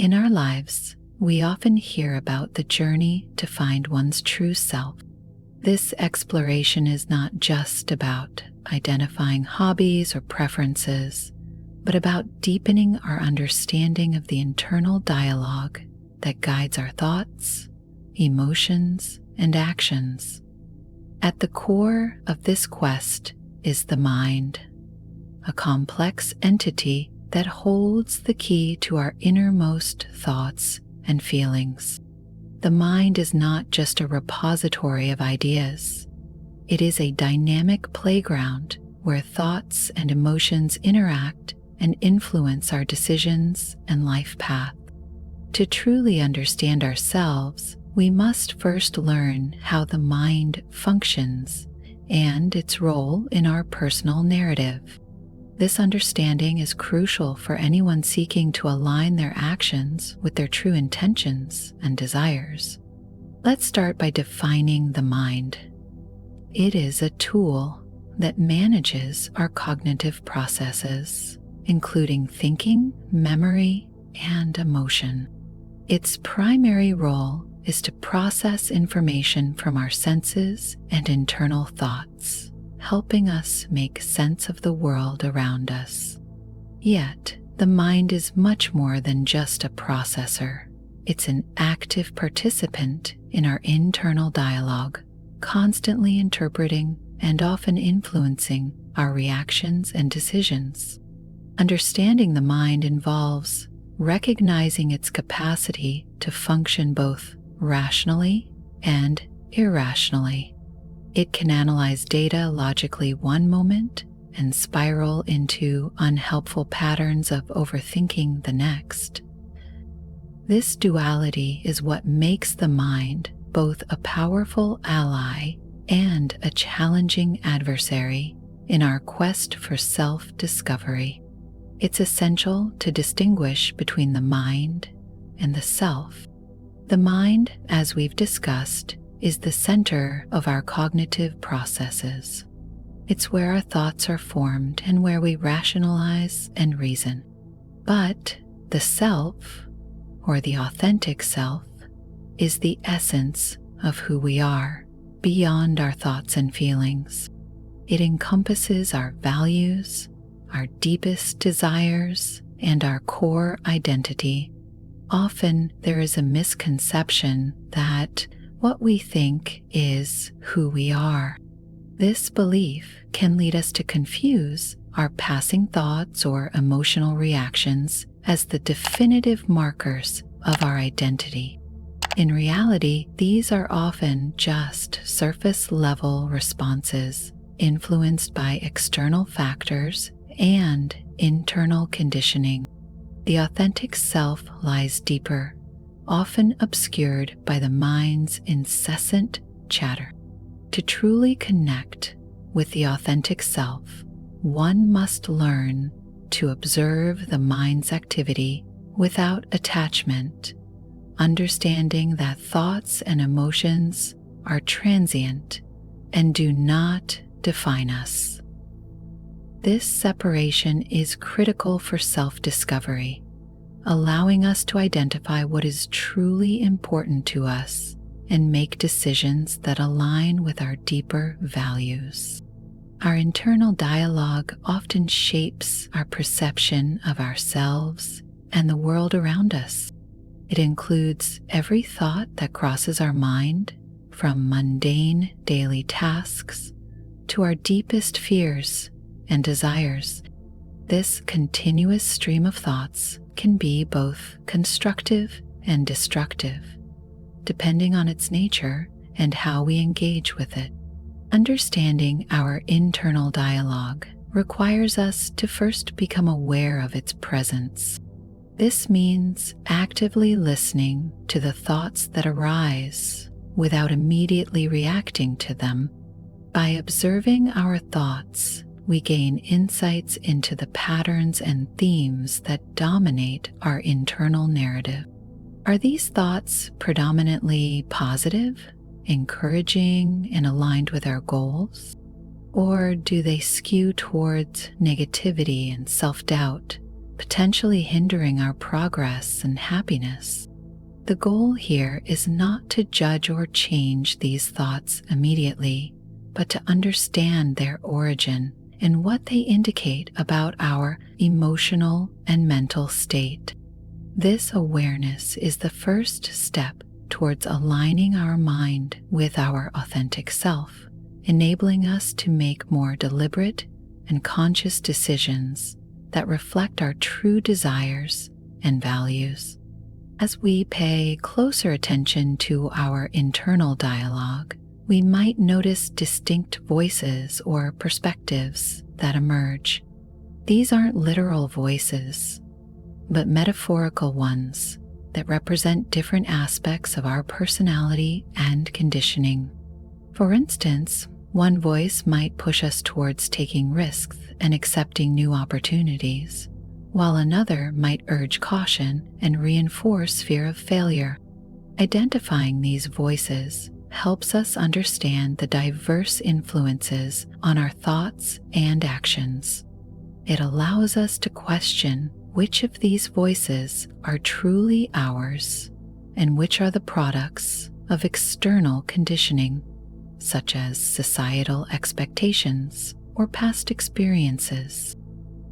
In our lives, we often hear about the journey to find one's true self. This exploration is not just about identifying hobbies or preferences, but about deepening our understanding of the internal dialogue that guides our thoughts, emotions, and actions. At the core of this quest is the mind, a complex entity that holds the key to our innermost thoughts and feelings. The mind is not just a repository of ideas. It is a dynamic playground where thoughts and emotions interact and influence our decisions and life path. To truly understand ourselves, we must first learn how the mind functions and its role in our personal narrative. This understanding is crucial for anyone seeking to align their actions with their true intentions and desires. Let's start by defining the mind. It is a tool that manages our cognitive processes, including thinking, memory, and emotion. Its primary role is to process information from our senses and internal thoughts, helping us make sense of the world around us. Yet, the mind is much more than just a processor. It's an active participant in our internal dialogue, constantly interpreting and often influencing our reactions and decisions. Understanding the mind involves recognizing its capacity to function both rationally and irrationally. It can analyze data logically one moment and spiral into unhelpful patterns of overthinking the next. This duality is what makes the mind both a powerful ally and a challenging adversary in our quest for self-discovery. It's essential to distinguish between the mind and the self. The mind, as we've discussed, is the center of our cognitive processes. It's where our thoughts are formed and where we rationalize and reason. But the self, or the authentic self, is the essence of who we are, beyond our thoughts and feelings. It encompasses our values, our deepest desires, and our core identity. Often there is a misconception that what we think is who we are. This belief can lead us to confuse our passing thoughts or emotional reactions as the definitive markers of our identity. In reality, these are often just surface-level responses influenced by external factors and internal conditioning. The authentic self lies deeper, often obscured by the mind's incessant chatter. To truly connect with the authentic self, one must learn to observe the mind's activity without attachment, understanding that thoughts and emotions are transient and do not define us. This separation is critical for self-discovery, allowing us to identify what is truly important to us and make decisions that align with our deeper values. Our internal dialogue often shapes our perception of ourselves and the world around us. It includes every thought that crosses our mind, from mundane daily tasks to our deepest fears and desires. This continuous stream of thoughts can be both constructive and destructive, depending on its nature and how we engage with it. Understanding our internal dialogue requires us to first become aware of its presence. This means actively listening to the thoughts that arise without immediately reacting to them. By observing our thoughts, we gain insights into the patterns and themes that dominate our internal narrative. Are these thoughts predominantly positive, encouraging, and aligned with our goals? Or do they skew towards negativity and self-doubt, potentially hindering our progress and happiness. The goal here is not to judge or change these thoughts immediately, but to understand their origin and what they indicate about our emotional and mental state. This awareness is the first step towards aligning our mind with our authentic self, enabling us to make more deliberate and conscious decisions that reflect our true desires and values. As we pay closer attention to our internal dialogue, we might notice distinct voices or perspectives that emerge. These aren't literal voices, but metaphorical ones that represent different aspects of our personality and conditioning. For instance, one voice might push us towards taking risks and accepting new opportunities, while another might urge caution and reinforce fear of failure. Identifying these voices helps us understand the diverse influences on our thoughts and actions. It allows us to question which of these voices are truly ours and which are the products of external conditioning, such as societal expectations or past experiences.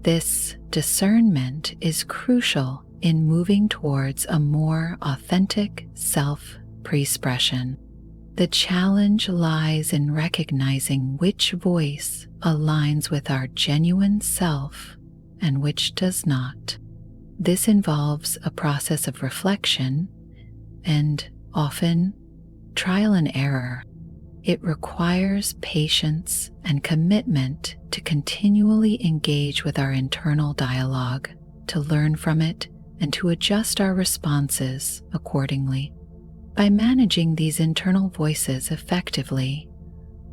This discernment is crucial in moving towards a more authentic self-expression. The challenge lies in recognizing which voice aligns with our genuine self and which does not. This involves a process of reflection and often trial and error. It requires patience and commitment to continually engage with our internal dialogue, to learn from it, and to adjust our responses accordingly. By managing these internal voices effectively,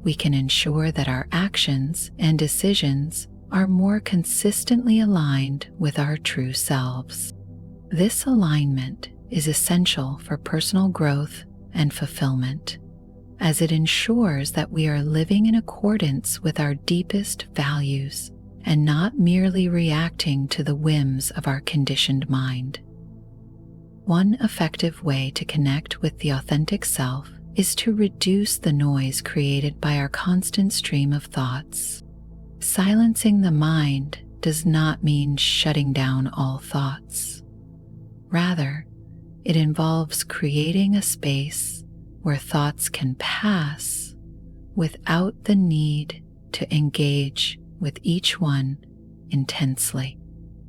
we can ensure that our actions and decisions are more consistently aligned with our true selves. This alignment is essential for personal growth and fulfillment, as it ensures that we are living in accordance with our deepest values and not merely reacting to the whims of our conditioned mind. One effective way to connect with the authentic self is to reduce the noise created by our constant stream of thoughts. Silencing the mind does not mean shutting down all thoughts. Rather, it involves creating a space where thoughts can pass without the need to engage with each one intensely.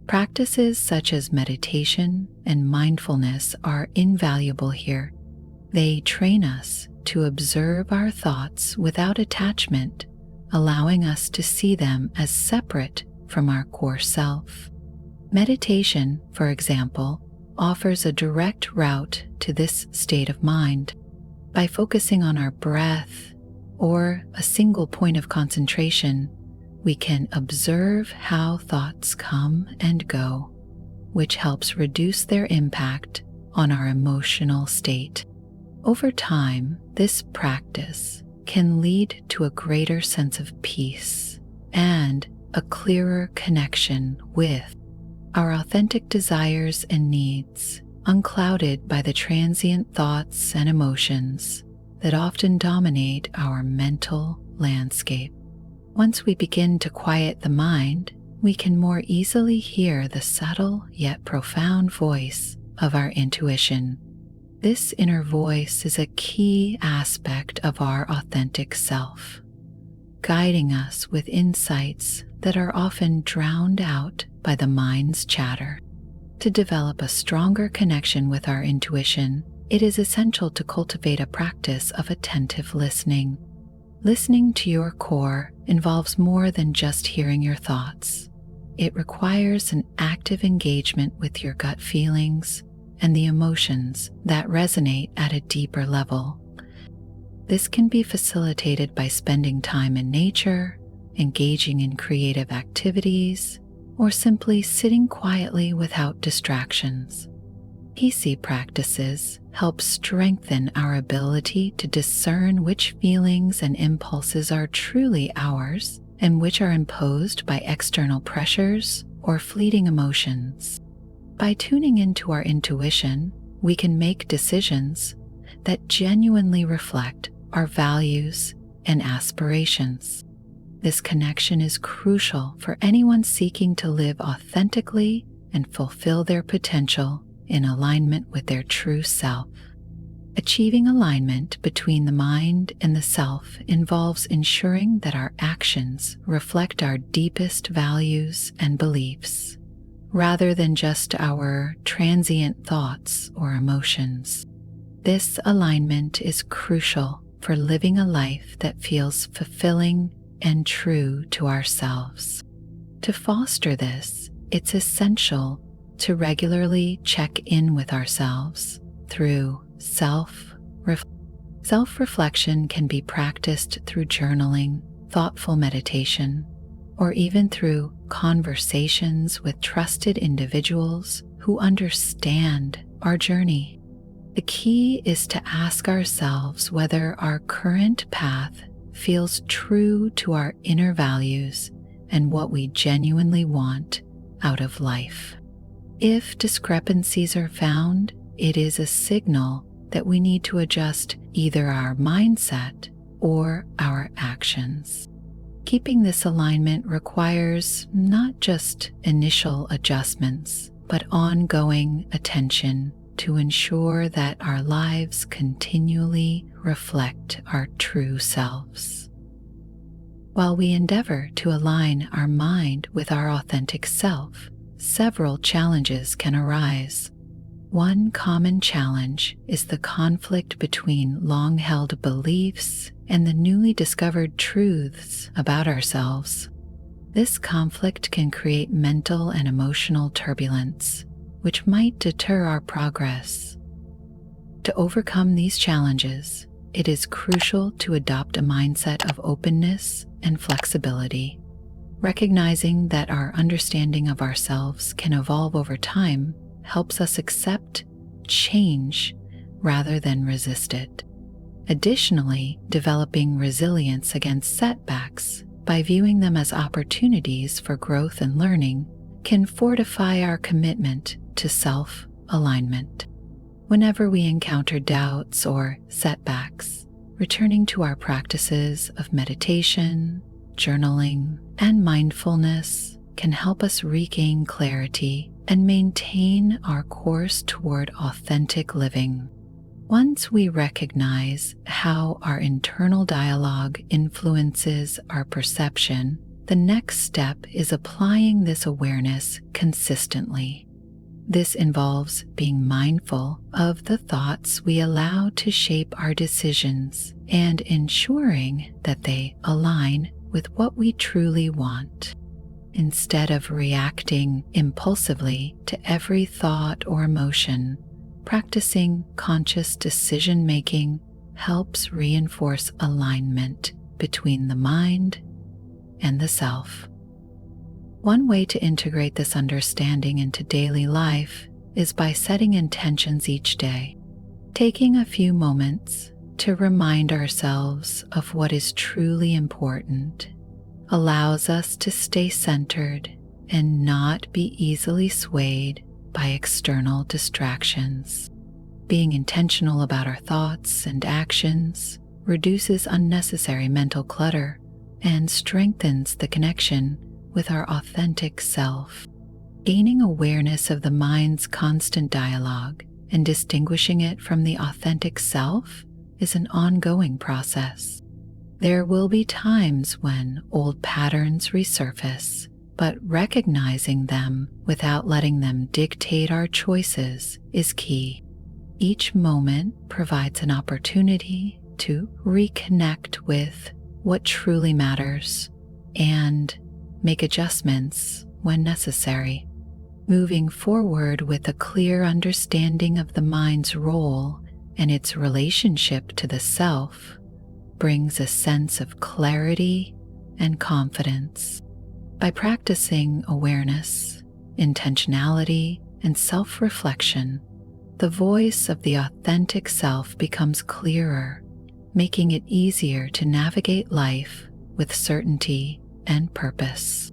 Practices such as meditation and mindfulness are invaluable here. They train us to observe our thoughts without attachment, allowing us to see them as separate from our core self. Meditation, for example, offers a direct route to this state of mind. By focusing on our breath or a single point of concentration, we can observe how thoughts come and go, which helps reduce their impact on our emotional state. Over time, this practice can lead to a greater sense of peace and a clearer connection with our authentic desires and needs, unclouded by the transient thoughts and emotions that often dominate our mental landscape. Once we begin to quiet the mind, we can more easily hear the subtle yet profound voice of our intuition. This inner voice is a key aspect of our authentic self, guiding us with insights that are often drowned out by the mind's chatter. To develop a stronger connection with our intuition, it is essential to cultivate a practice of attentive listening. Listening to your core involves more than just hearing your thoughts. It requires an active engagement with your gut feelings and the emotions that resonate at a deeper level. This can be facilitated by spending time in nature, engaging in creative activities, or simply sitting quietly without distractions. PC practices help strengthen our ability to discern which feelings and impulses are truly ours and which are imposed by external pressures or fleeting emotions. By tuning into our intuition, we can make decisions that genuinely reflect our values and aspirations. This connection is crucial for anyone seeking to live authentically and fulfill their potential in alignment with their true self. Achieving alignment between the mind and the self involves ensuring that our actions reflect our deepest values and beliefs, rather than just our transient thoughts or emotions. This alignment is crucial for living a life that feels fulfilling and true to ourselves. To foster this, it's essential to regularly check in with ourselves through self-reflection. Can be practiced through journaling, thoughtful meditation, or even through conversations with trusted individuals who understand our journey. The key is to ask ourselves whether our current path feels true to our inner values and what we genuinely want out of life. If discrepancies are found, it is a signal that we need to adjust either our mindset or our actions. Keeping this alignment requires not just initial adjustments, but ongoing attention to ensure that our lives continually reflect our true selves. While we endeavor to align our mind with our authentic self, several challenges can arise. One common challenge is the conflict between long-held beliefs and the newly discovered truths about ourselves. This conflict can create mental and emotional turbulence, which might deter our progress. To overcome these challenges, it is crucial to adopt a mindset of openness and flexibility. Recognizing that our understanding of ourselves can evolve over time helps us accept change rather than resist it. Additionally, developing resilience against setbacks by viewing them as opportunities for growth and learning can fortify our commitment to self-alignment. Whenever we encounter doubts or setbacks, returning to our practices of meditation, journaling, and mindfulness can help us regain clarity and maintain our course toward authentic living. Once we recognize how our internal dialogue influences our perception, the next step is applying this awareness consistently. This involves being mindful of the thoughts we allow to shape our decisions and ensuring that they align with what we truly want. Instead of reacting impulsively to every thought or emotion, practicing conscious decision-making helps reinforce alignment between the mind and the self. One way to integrate this understanding into daily life is by setting intentions each day. Taking a few moments to remind ourselves of what is truly important allows us to stay centered and not be easily swayed by external distractions. Being intentional about our thoughts and actions reduces unnecessary mental clutter and strengthens the connection with our authentic self. Gaining awareness of the mind's constant dialogue and distinguishing it from the authentic self is an ongoing process. There will be times when old patterns resurface, but recognizing them without letting them dictate our choices is key. Each moment provides an opportunity to reconnect with what truly matters and make adjustments when necessary. Moving forward with a clear understanding of the mind's role and its relationship to the self brings a sense of clarity and confidence. By practicing awareness, intentionality, and self-reflection, the voice of the authentic self becomes clearer, making it easier to navigate life with certainty and purpose.